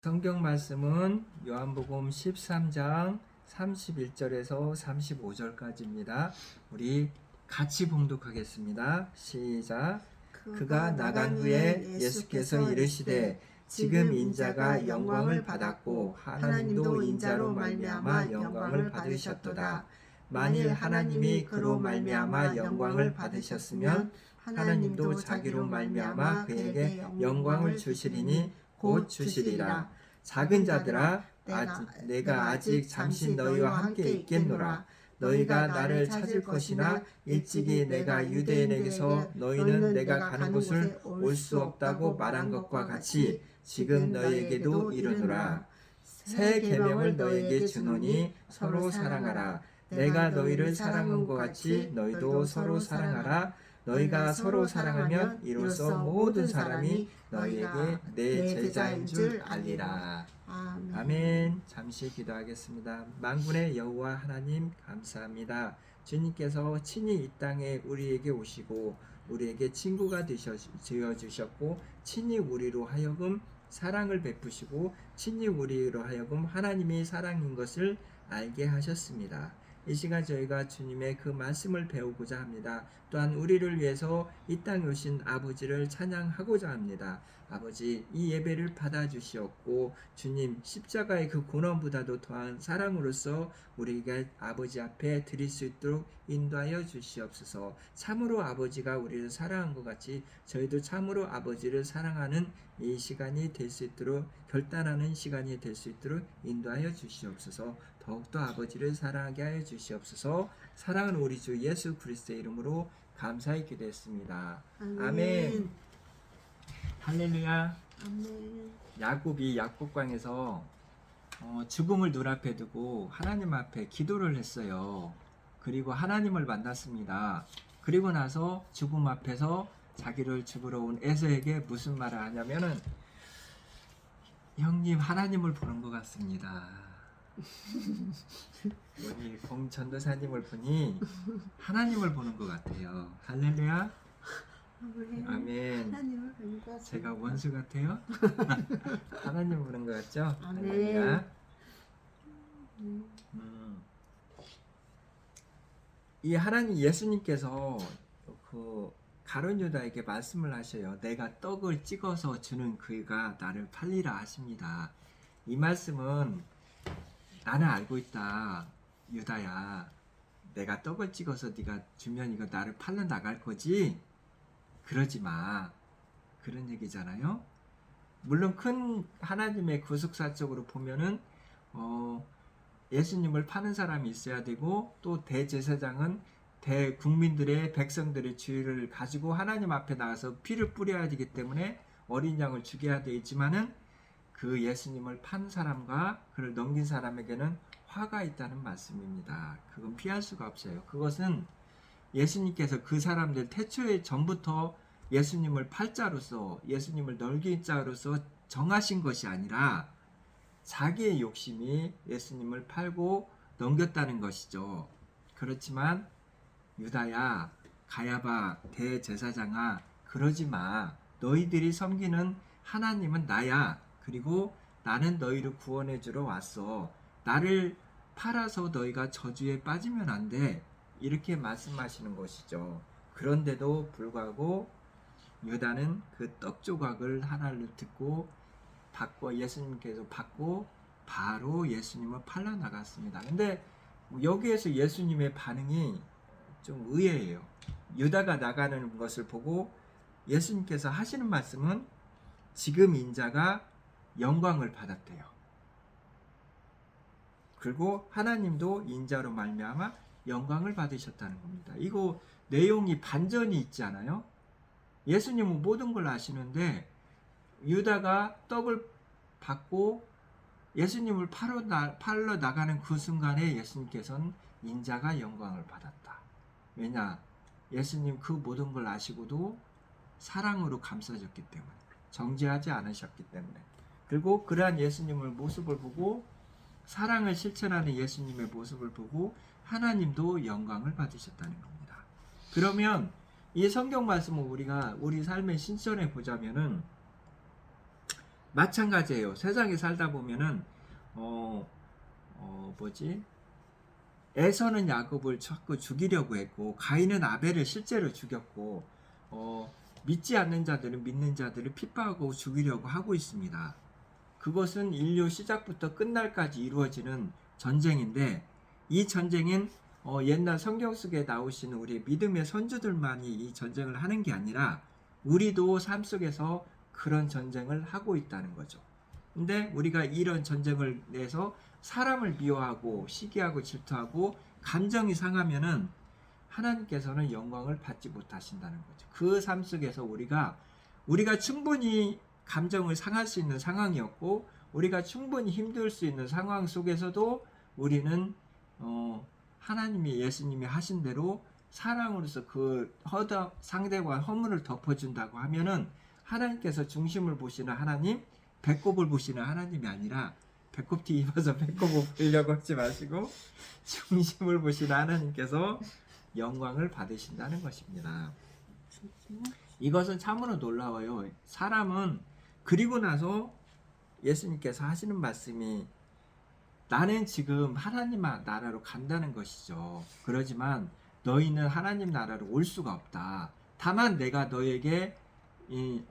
성경 말씀은 요한복음 13장 31절에서 35절까지입니다. 우리 같이 봉독하겠습니다. 시작. 그가 나간 후에 예수께서 이르시되 지금 인자가 영광을 받았고 하나님도 인자로 말미암아 영광을 받으셨도다. 만일 하나님이 그로 말미암아 영광을 받으셨으면 하나님도 자기로 말미암아 그에게 영광을 주시리니 곧 주시리라. 작은 자들아, 내가 아직 잠시 너희와 함께 있겠노라. 너희가 나를 찾을 것이나 일찍이 내가 유대인에게서 너희는 내가 가는 곳을 올 수 없다고 말한 것과 같이 지금 너희에게도 이르노라. 새 계명을 너희에게 주노니 서로 사랑하라. 내가 너희를 사랑한 것 같이 너희도 서로 사랑하라. 너희가 서로 사랑하면 이로써 모든 사람이 너희에게 내 제자인 줄 알리라. 아멘. 잠시 기도하겠습니다. 만군의 여호와 하나님 감사합니다. 주님께서 친히 이 땅에 우리에게 오시고 우리에게 친구가 되어주셨고 친히 우리로 하여금 사랑을 베푸시고 친히 우리로 하여금 하나님이 사랑인 것을 알게 하셨습니다. 이 시간 저희가 주님의 그 말씀을 배우고자 합니다. 또한 우리를 위해서 이 땅에 오신 아버지를 찬양하고자 합니다. 아버지, 이 예배를 받아주시옵고 주님 십자가의 그 고난보다도 더한 사랑으로서 우리가 아버지 앞에 드릴 수 있도록 인도하여 주시옵소서. 참으로 아버지가 우리를 사랑한 것 같이 저희도 참으로 아버지를 사랑하는 이 시간이 될 수 있도록 결단하는 시간이 될 수 있도록 인도하여 주시옵소서. 더욱더 아버지를 사랑하게 하여 주시옵소서. 사랑하는 우리 주 예수 그리스도의 이름으로 감사히 기도했습니다. 아멘. 할렐루야. 아멘. 야곱이 야곱강에서 죽음을 눈앞에 두고 하나님 앞에 기도를 했어요. 그리고 하나님을 만났습니다. 그리고 나서 죽음 앞에서 자기를 죽으러 온 에서에게 무슨 말을 하냐면은 형님 하나님을 보는 것 같습니다. 우리 공전도사님을 보니 하나님을 보는 것 같아요. 할렐루야. 아멘. 하나님을 보는 것 같습니다. 제가 원수 같아요? 하나님 보는 것 같죠? 아멘. 할렐루야. 이 하나님 예수님께서 그 가룟 유다에게 말씀을 하셔요. 내가 떡을 찍어서 주는 그가 나를 팔리라 하십니다. 이 말씀은 나는 알고 있다. 유다야. 내가 떡을 찍어서 네가 주면 이거 나를 팔러 나갈 거지? 그러지 마. 그런 얘기잖아요. 물론 큰 하나님의 구속사적으로 보면은 예수님을 파는 사람이 있어야 되고 또 대제사장은 대국민들의 백성들의 주의를 가지고 하나님 앞에 나가서 피를 뿌려야 되기 때문에 어린 양을 죽여야 되지만은 그 예수님을 판 사람과 그를 넘긴 사람에게는 화가 있다는 말씀입니다. 그건 피할 수가 없어요. 그것은 예수님께서 그 사람들 태초에 전부터 예수님을 팔자로서 예수님을 넘긴 자로서 정하신 것이 아니라 자기의 욕심이 예수님을 팔고 넘겼다는 것이죠. 그렇지만 유다야, 가야바, 대제사장아, 그러지 마. 너희들이 섬기는 하나님은 나야. 그리고 나는 너희를 구원해 주러 왔어. 나를 팔아서 너희가 저주에 빠지면 안 돼. 이렇게 말씀하시는 것이죠. 그런데도 불구하고 유다는 그 떡 조각을 하나를 듣고 받고 예수님께서 받고 바로 예수님을 팔러 나갔습니다. 근데 여기에서 예수님의 반응이 좀 의외예요. 유다가 나가는 것을 보고 예수님께서 하시는 말씀은 지금 인자가 영광을 받았대요. 그리고 하나님도 인자로 말미암아 영광을 받으셨다는 겁니다. 이거 내용이 반전이 있지 않아요? 예수님은 모든 걸 아시는데 유다가 떡을 받고 예수님을 팔러 나가는 그 순간에 예수님께서는 인자가 영광을 받았다. 왜냐? 예수님 그 모든 걸 아시고도 사랑으로 감싸졌기 때문에, 정죄하지 않으셨기 때문에, 그리고 그러한 예수님의 모습을 보고 사랑을 실천하는 예수님의 모습을 보고 하나님도 영광을 받으셨다는 겁니다. 그러면 이 성경 말씀을 우리가 우리 삶에 신선해 보자면은 마찬가지예요. 세상에 살다 보면은 뭐지? 에서는 야곱을 자꾸 죽이려고 했고 가인은 아벨을 실제로 죽였고 믿지 않는 자들은 믿는 자들을 핍박하고 죽이려고 하고 있습니다. 그것은 인류 시작부터 끝날까지 이루어지는 전쟁인데 이 전쟁은 옛날 성경 속에 나오시는 우리 믿음의 선주들만이 이 전쟁을 하는 게 아니라 우리도 삶 속에서 그런 전쟁을 하고 있다는 거죠. 근데 우리가 이런 전쟁을 내서 사람을 미워하고 시기하고 질투하고 감정이 상하면은 하나님께서는 영광을 받지 못하신다는 거죠. 그 삶 속에서 우리가 충분히 감정을 상할 수 있는 상황이었고 우리가 충분히 힘들 수 있는 상황 속에서도 우리는 하나님이 예수님이 하신 대로 사랑으로서 그 상대방 허물을 덮어준다고 하면은 하나님께서 중심을 보시는 하나님, 배꼽을 보시는 하나님이 아니라 배꼽티 입어서 배꼽을 보려고 하지 마시고 중심을 보시는 하나님께서 영광을 받으신다는 것입니다. 이것은 참으로 놀라워요. 사람은 그리고 나서 예수님께서 하시는 말씀이 나는 지금 하나님 나라로 간다는 것이죠. 그러지만 너희는 하나님 나라로 올 수가 없다. 다만 내가 너에게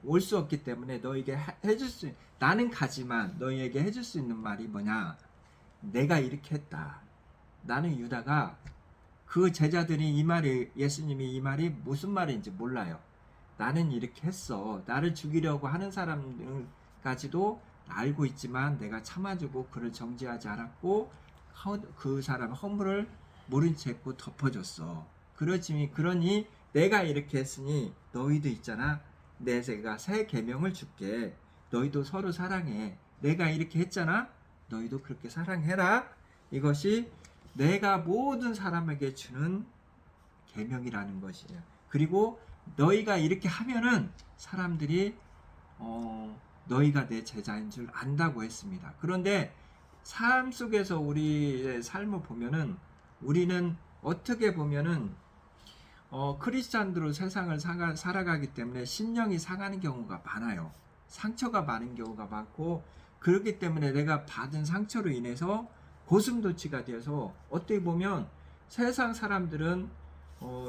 올 수 없기 때문에 너에게 해줄 수 나는 가지만 너희에게 해줄 수 있는 말이 뭐냐? 내가 이렇게 했다. 나는 유다가 그 제자들이 이 말이 예수님이 이 말이 무슨 말인지 몰라요. 나는 이렇게 했어. 나를 죽이려고 하는 사람까지도 알고 있지만 내가 참아주고 그를 정죄하지 않았고 그 사람 허물을 모른 채 했고 덮어줬어. 그러니 내가 이렇게 했으니 너희도 있잖아. 내가 새 계명을 줄게. 너희도 서로 사랑해. 내가 이렇게 했잖아. 너희도 그렇게 사랑해라. 이것이 내가 모든 사람에게 주는 계명이라는 것이에요. 그리고 너희가 이렇게 하면은 사람들이 너희가 내 제자인 줄 안다고 했습니다. 그런데 삶 속에서 우리의 삶을 보면은 우리는 어떻게 보면은 크리스찬으로 세상을 살아가기 때문에 심령이 상하는 경우가 많아요. 상처가 많은 경우가 많고 그렇기 때문에 내가 받은 상처로 인해서 고슴도치가 되어서 어떻게 보면 세상 사람들은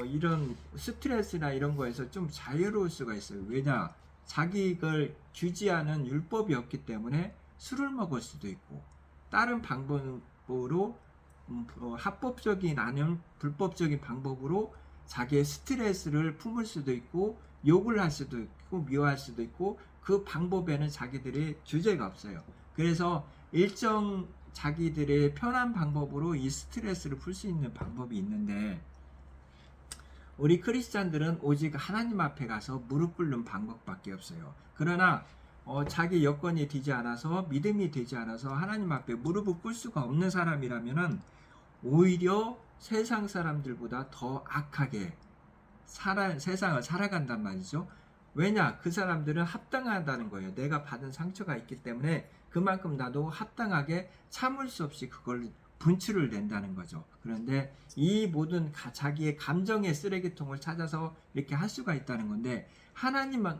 이런 스트레스나 이런 거에서 좀 자유로울 수가 있어요. 왜냐? 자기를 규제하는 율법이 없기 때문에 술을 먹을 수도 있고 다른 방법으로 합법적인 아니면 불법적인 방법으로 자기의 스트레스를 품을 수도 있고 욕을 할 수도 있고 미워할 수도 있고 그 방법에는 자기들의 규제가 없어요. 그래서 일정 자기들의 편한 방법으로 이 스트레스를 풀 수 있는 방법이 있는데 우리 크리스찬들은 오직 하나님 앞에 가서 무릎 꿇는 방법밖에 없어요. 그러나 자기 여건이 되지 않아서 믿음이 되지 않아서 하나님 앞에 무릎을 꿇을 수가 없는 사람이라면은 오히려 세상 사람들보다 더 악하게 세상을 살아간단 말이죠. 왜냐? 그 사람들은 합당하다는 거예요. 내가 받은 상처가 있기 때문에 그만큼 나도 합당하게 참을 수 없이 그걸 분출을 낸다는 거죠. 그런데 이 모든 자기의 감정의 쓰레기통을 찾아서 이렇게 할 수가 있다는 건데 하나님의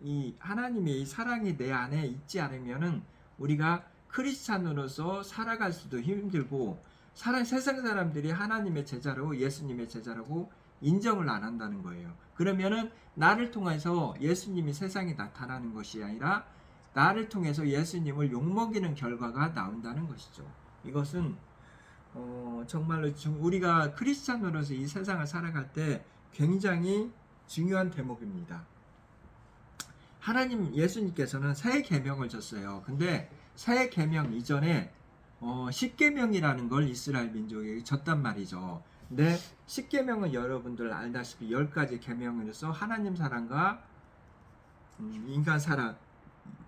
이 사랑이 내 안에 있지 않으면은 우리가 크리스찬으로서 살아갈 수도 힘들고 세상 사람들이 하나님의 제자로 예수님의 제자라고 인정을 안 한다는 거예요. 그러면은 나를 통해서 예수님이 세상에 나타나는 것이 아니라 나를 통해서 예수님을 욕먹이는 결과가 나온다는 것이죠. 이것은 정말로 우리가 크리스찬으로서 이 세상을 살아갈 때 굉장히 중요한 대목입니다. 하나님 예수님께서는 새 계명을 줬어요. 근데 새 계명 이전에 십계명이라는 걸 이스라엘 민족에게 줬단 말이죠. 근데 십계명은 여러분들 알다시피 10가지 계명으로서 하나님 사랑과 인간 사랑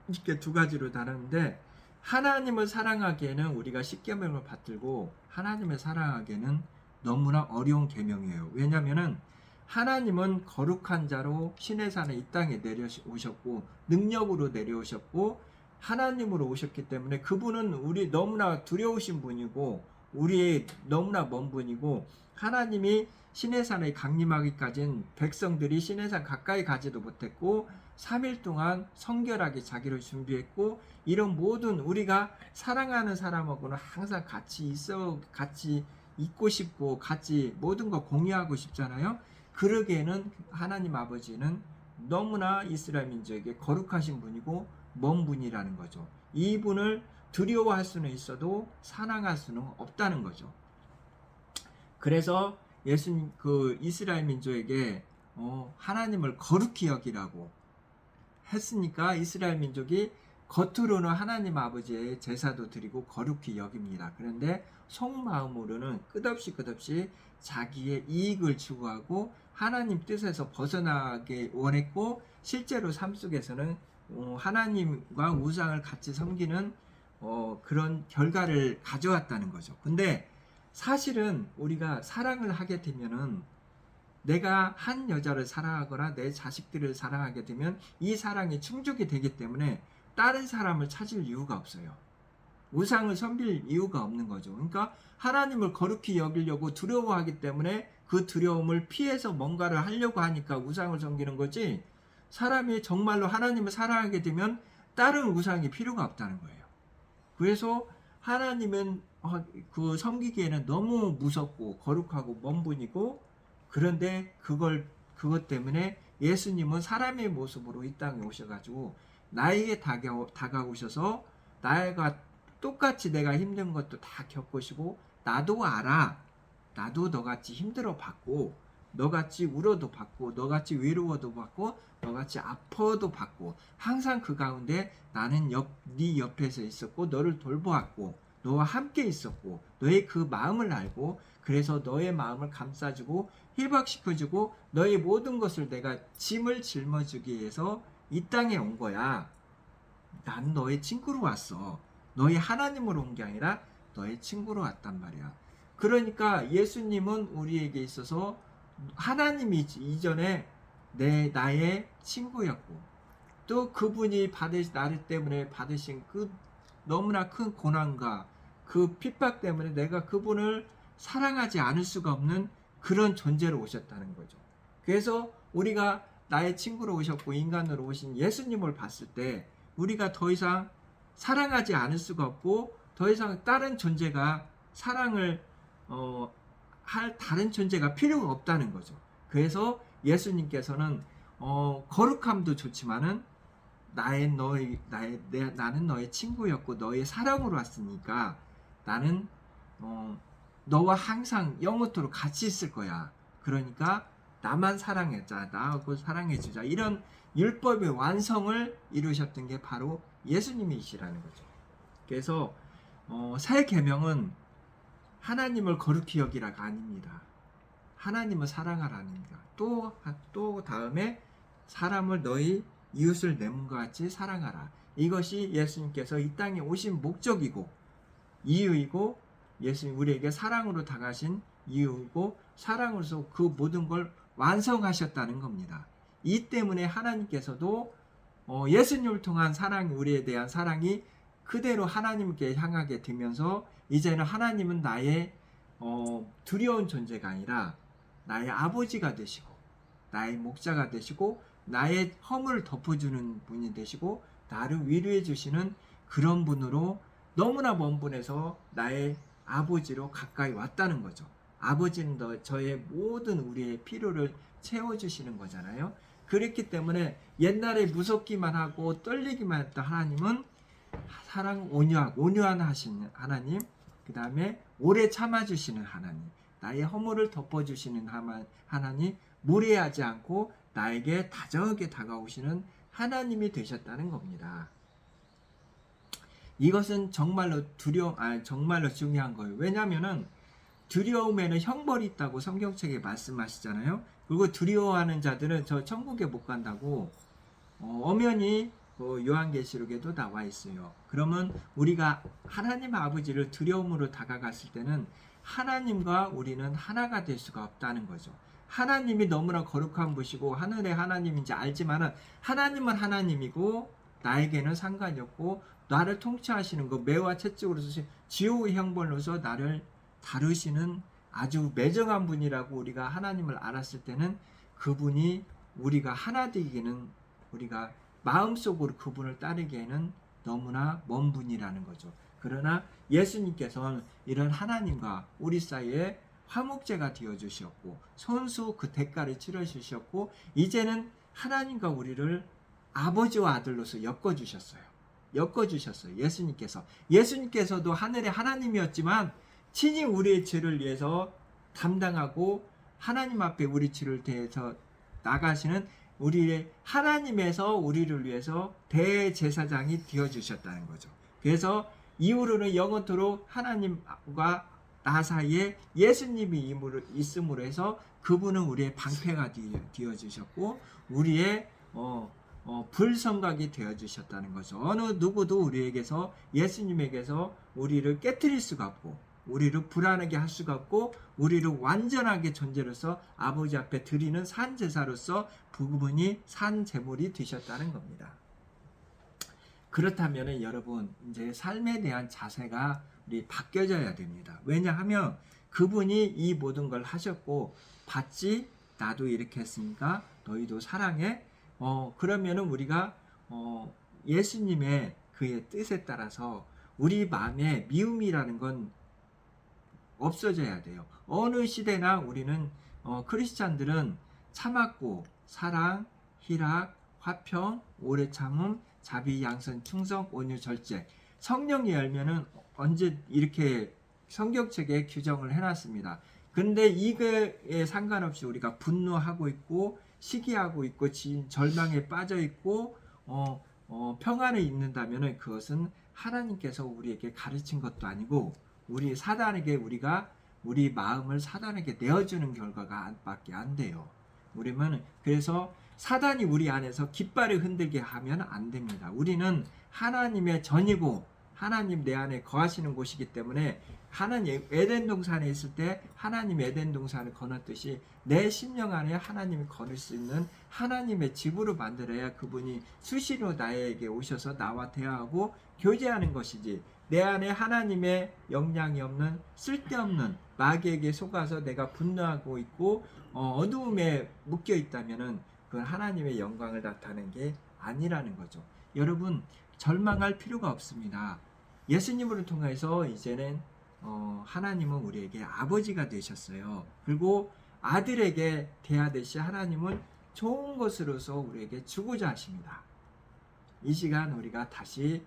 이렇게 두 가지로 다루는데 하나님을 사랑하기에는 우리가 십계명을 받들고 하나님을 사랑하기에는 너무나 어려운 계명이에요. 왜냐하면은 하나님은 거룩한 자로 신의 산에 이 땅에 내려오셨고 능력으로 내려오셨고 하나님으로 오셨기 때문에 그분은 우리 너무나 두려우신 분이고 우리의 너무나 먼 분이고 하나님이 신의 산에 강림하기까지는 백성들이 신의 산 가까이 가지도 못했고 3일 동안 성결하게 자기를 준비했고, 이런 모든 우리가 사랑하는 사람하고는 항상 같이 있고 싶고 같이 모든 거 공유하고 싶잖아요. 그러기에는 하나님 아버지는 너무나 이스라엘 민족에게 거룩하신 분이고 먼 분이라는 거죠. 이분을 두려워할 수는 있어도 사랑할 수는 없다는 거죠. 그래서 예수님 이스라엘 민족에게 하나님을 거룩히 여기라고 했으니까 이스라엘 민족이 겉으로는 하나님 아버지의 제사도 드리고 거룩히 여깁니다. 그런데 속마음으로는 끝없이 자기의 이익을 추구하고 하나님 뜻에서 벗어나게 원했고, 실제로 삶 속에서는 하나님과 우상을 같이 섬기는 그런 결과를 가져왔다는 거죠. 근데 사실은 우리가 사랑을 하게 되면은, 내가 한 여자를 사랑하거나 내 자식들을 사랑하게 되면 이 사랑이 충족이 되기 때문에 다른 사람을 찾을 이유가 없어요. 우상을 섬길 이유가 없는 거죠. 그러니까 하나님을 거룩히 여기려고 두려워하기 때문에 그 두려움을 피해서 뭔가를 하려고 하니까 우상을 섬기는 거지, 사람이 정말로 하나님을 사랑하게 되면 다른 우상이 필요가 없다는 거예요. 그래서 하나님은 섬기기에는 너무 무섭고 거룩하고 먼 분이고, 그런데 그것 때문에 예수님은 사람의 모습으로 이 땅에 오셔가지고 나에게 다가오셔서 나가 똑같이 내가 힘든 것도 다 겪으시고, 나도 알아, 나도 너같이 힘들어 봤고, 너같이 울어도 봤고, 너같이 외로워도 봤고, 너같이 아파도 봤고, 항상 그 가운데 나는 네 옆에서 있었고 너를 돌보았고 너와 함께 있었고 너의 그 마음을 알고, 그래서 너의 마음을 감싸주고 희박시켜주고 너의 모든 것을 내가 짐을 짊어주기 위해서 이 땅에 온 거야. 난 너의 친구로 왔어. 너의 하나님으로 온 게 아니라 너의 친구로 왔단 말이야. 그러니까 예수님은 우리에게 있어서 하나님이 이전에 나의 친구였고, 또 그분이 나를 때문에 받으신 그 너무나 큰 고난과 그 핍박 때문에 내가 그분을 사랑하지 않을 수가 없는 그런 존재로 오셨다는 거죠. 그래서 우리가 나의 친구로 오셨고 인간으로 오신 예수님을 봤을 때 우리가 더 이상 사랑하지 않을 수가 없고, 더 이상 다른 존재가 사랑을 할 다른 존재가 필요가 없다는 거죠. 그래서 예수님께서는 거룩함도 좋지만은 나는 너의 친구였고 너의 사랑으로 왔으니까 나는 너와 항상 영원토록 같이 있을 거야. 그러니까 나만 사랑해자, 나하고 사랑해주자. 이런 율법의 완성을 이루셨던 게 바로 예수님이시라는 거죠. 그래서 새 계명은 하나님을 거룩히 여기라가 아닙니다. 하나님을 사랑하라입니다. 또 다음에 사람을 너희 이웃을 내 몸과 같이 사랑하라. 이것이 예수님께서 이 땅에 오신 목적이고 이유이고, 예수님 우리에게 사랑으로 다가신 이유이고, 사랑으로서 그 모든 걸 완성하셨다는 겁니다. 이 때문에 하나님께서도 예수님을 통한 사랑이, 우리에 대한 사랑이 그대로 하나님께 향하게 되면서 이제는 하나님은 나의 두려운 존재가 아니라 나의 아버지가 되시고 나의 목자가 되시고 나의 허물을 덮어주는 분이 되시고 나를 위로해 주시는 그런 분으로 너무나 먼 분에서 나의 아버지로 가까이 왔다는 거죠. 아버지는 저의 모든 우리의 필요를 채워주시는 거잖아요. 그렇기 때문에 옛날에 무섭기만 하고 떨리기만 했던 하나님은 사랑 온유한 하신 하나님, 그 다음에 오래 참아주시는 하나님, 나의 허물을 덮어주시는 하나님, 무례하지 않고 나에게 다정하게 다가오시는 하나님이 되셨다는 겁니다. 이것은 정말로 정말로 중요한 거예요. 왜냐하면은 두려움에는 형벌이 있다고 성경책에 말씀하시잖아요. 그리고 두려워하는 자들은 저 천국에 못 간다고 엄연히 요한계시록에도 나와 있어요. 그러면 우리가 하나님 아버지를 두려움으로 다가갔을 때는 하나님과 우리는 하나가 될 수가 없다는 거죠. 하나님이 너무나 거룩한 분이시고 하늘의 하나님인지 알지만은 하나님은 하나님이고 나에게는 상관이 없고, 나를 통치하시는 그 매와 채찍으로서 지옥의 형벌로서 나를 다루시는 아주 매정한 분이라고 우리가 하나님을 알았을 때는 그분이 우리가 하나 되기는 우리가 마음속으로 그분을 따르기에는 너무나 먼 분이라는 거죠. 그러나 예수님께서는 이런 하나님과 우리 사이에 화목제가 되어 주셨고 손수 그 대가를 치러 주셨고 이제는 하나님과 우리를 아버지와 아들로서 엮어 주셨어요. 예수님께서도 하늘의 하나님이었지만 친히 우리의 죄를 위해서 담당하고 하나님 앞에 우리 죄를 대해서 나가시는 우리의 하나님에서 우리를 위해서 대제사장이 되어 주셨다는 거죠. 그래서 이후로는 영원토록 하나님과 나 사이에 예수님이 있음으로 해서 그분은 우리의 방패가 되어 주셨고 우리의 불성각이 되어 주셨다는 거죠. 어느 누구도 우리에게서 예수님에게서 우리를 깨트릴 수가 없고 우리를 불안하게 할 수가 없고 우리를 완전하게 존재로서 아버지 앞에 드리는 산제사로서 그분이 산제물이 되셨다는 겁니다. 그렇다면 여러분 이제 삶에 대한 자세가 우리 바뀌어져야 됩니다. 왜냐하면 그분이 이 모든 걸 하셨고 봤지 나도 이렇게 했으니까 너희도 사랑해. 그러면은 우리가 예수님의 그의 뜻에 따라서 우리 마음에 미움이라는 건 없어져야 돼요. 어느 시대나 우리는 크리스찬들은 참았고 사랑, 희락, 화평, 오래 참음, 자비, 양선, 충성, 온유, 절제. 성령이 열면은 언제 이렇게 성경책에 규정을 해놨습니다. 근데 이거에 상관없이 우리가 분노하고 있고 시기하고 있고 절망에 빠져 있고 평안에 있는다면은 그것은 하나님께서 우리에게 가르친 것도 아니고 우리 사단에게 우리 마음을 사단에게 내어주는 결과가 밖에 안 돼요. 우리는 그래서 사단이 우리 안에서 깃발을 흔들게 하면 안 됩니다. 우리는 하나님의 전이고 하나님 내 안에 거하시는 곳이기 때문에 하나님 에덴 동산에 있을 때 하나님 에덴 동산을 거놨듯이 내 심령 안에 하나님이 거닐 수 있는 하나님의 집으로 만들어야 그분이 수시로 나에게 오셔서 나와 대화하고 교제하는 것이지 내 안에 하나님의 영향이 없는 쓸데없는 마귀에게 속아서 내가 분노하고 있고 어두움에 묶여 있다면은 그건 하나님의 영광을 나타내는 게 아니라는 거죠. 여러분 절망할 필요가 없습니다. 예수님을 통해서 이제는 하나님은 우리에게 아버지가 되셨어요. 그리고 아들에게 대하듯이 하나님은 좋은 것으로서 우리에게 주고자 하십니다. 이 시간 우리가 다시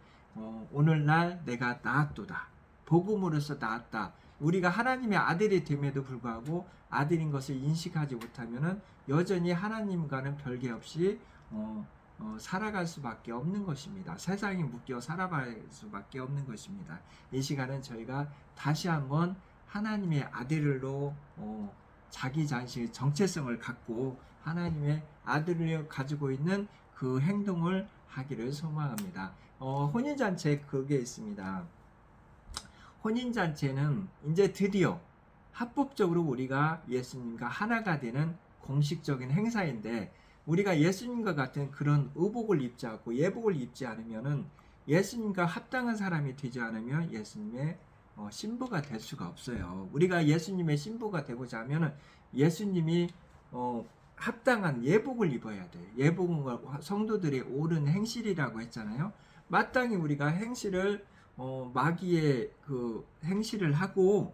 오늘날 내가 나았도다. 복음으로서 나았다. 우리가 하나님의 아들이 됨에도 불구하고 아들인 것을 인식하지 못하면은 여전히 하나님과는 별개 없이 살아갈 수밖에 없는 것입니다. 세상에 묶여 살아갈 수밖에 없는 것입니다. 이 시간은 저희가 다시 한번 하나님의 아들로 자기 자신의 정체성을 갖고 하나님의 아들을 가지고 있는 그 행동을 하기를 소망합니다. 혼인잔치에 그게 있습니다. 혼인잔치는 이제 드디어 합법적으로 우리가 예수님과 하나가 되는 공식적인 행사인데 우리가 예수님과 같은 그런 의복을 입지 않고 예복을 입지 않으면은 예수님과 합당한 사람이 되지 않으면 예수님의 신부가 될 수가 없어요. 우리가 예수님의 신부가 되고자 하면은 예수님이 합당한 예복을 입어야 돼요. 예복은 성도들이 옳은 행실이라고 했잖아요. 마땅히 우리가 행실을 마귀의 그 행실을 하고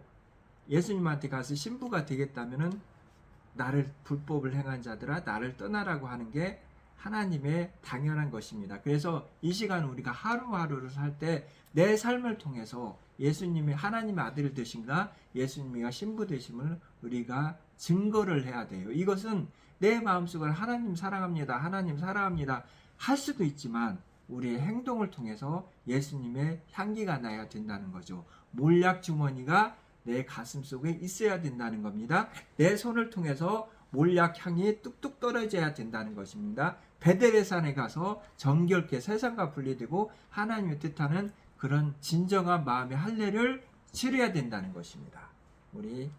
예수님한테 가서 신부가 되겠다면은 나를 불법을 행한 자들아 나를 떠나라고 하는 게 하나님의 당연한 것입니다. 그래서 이 시간 우리가 하루하루를 살 때 내 삶을 통해서 예수님이 하나님의 아들 되신가 예수님이 신부 되심을 우리가 증거를 해야 돼요. 이것은 내 마음속을 하나님 사랑합니다. 하나님 사랑합니다. 할 수도 있지만 우리의 행동을 통해서 예수님의 향기가 나야 된다는 거죠. 몰약 주머니가 내 가슴 속에 있어야 된다는 겁니다. 내 손을 통해서 몰약 향이 뚝뚝 떨어져야 된다는 것입니다. 베델의 산에 가서 정결케 세상과 분리되고 하나님의 뜻하는 그런 진정한 마음의 할례를 치러야 된다는 것입니다. 우리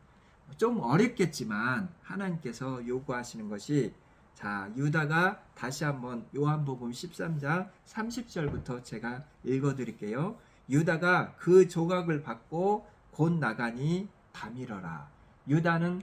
좀 어렵겠지만 하나님께서 요구하시는 것이 자 유다가 다시 한번 요한복음 13장 30절부터 제가 읽어드릴게요. 유다가 그 조각을 받고 곧 나가니 밤이러라. 유다는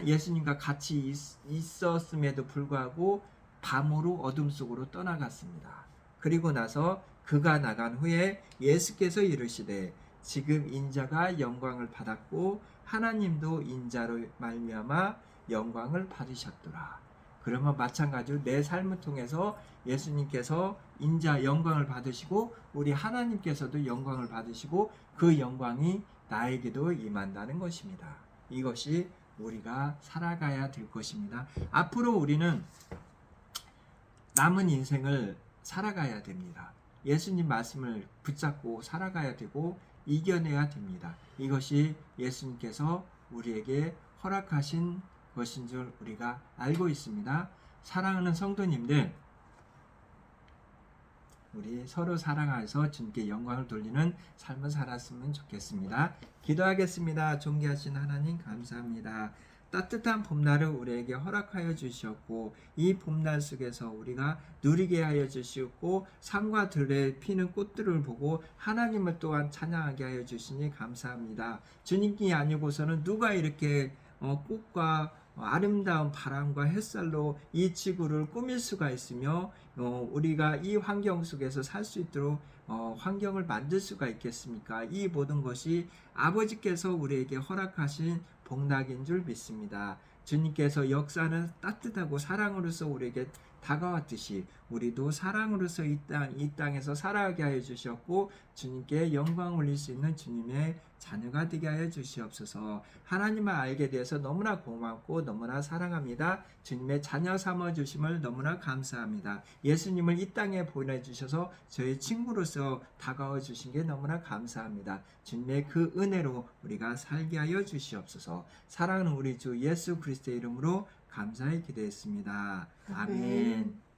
예수님과 같이 있었음에도 불구하고 밤으로 어둠 속으로 떠나갔습니다. 그리고 나서 그가 나간 후에 예수께서 이르시되 지금 인자가 영광을 받았고 하나님도 인자로 말미암아 영광을 받으셨더라. 그러면 마찬가지로 내 삶을 통해서 예수님께서 인자 영광을 받으시고 우리 하나님께서도 영광을 받으시고 그 영광이 나에게도 임한다는 것입니다. 이것이 우리가 살아가야 될 것입니다. 앞으로 우리는 남은 인생을 살아가야 됩니다. 예수님 말씀을 붙잡고 살아가야 되고 이겨내야 됩니다. 이것이 예수님께서 우리에게 허락하신 것인 줄 우리가 알고 있습니다. 사랑하는 성도님들, 우리 서로 사랑하여서 주님께 영광을 돌리는 삶을 살았으면 좋겠습니다. 기도하겠습니다. 존귀하신 하나님 감사합니다. 따뜻한 봄날을 우리에게 허락하여 주셨고 이 봄날 속에서 우리가 누리게 하여 주시고 산과 들에 피는 꽃들을 보고 하나님을 또한 찬양하게 하여 주시니 감사합니다. 주님께 아니고서는 누가 이렇게 꽃과 아름다운 바람과 햇살로 이 지구를 꾸밀 수가 있으며 우리가 이 환경 속에서 살 수 있도록 환경을 만들 수가 있겠습니까? 이 모든 것이 아버지께서 우리에게 허락하신 복락인 줄 믿습니다. 주님께서 역사는 따뜻하고 사랑으로서 우리에게 다가왔듯이 우리도 사랑으로서 이 땅에서 살아가게 하여 주셨고 주님께 영광 올릴 수 있는 주님의 자녀가 되게 하여 주시옵소서. 하나님을 알게 돼서 너무나 고맙고 너무나 사랑합니다. 주님의 자녀 삼아 주심을 너무나 감사합니다. 예수님을 이 땅에 보내주셔서 저희 친구로서 다가와 주신 게 너무나 감사합니다. 주님의 그 은혜로 우리가 살게 하여 주시옵소서. 사랑하는 우리 주 예수 그리스도의 이름으로 감사히 기도했습니다. 아멘.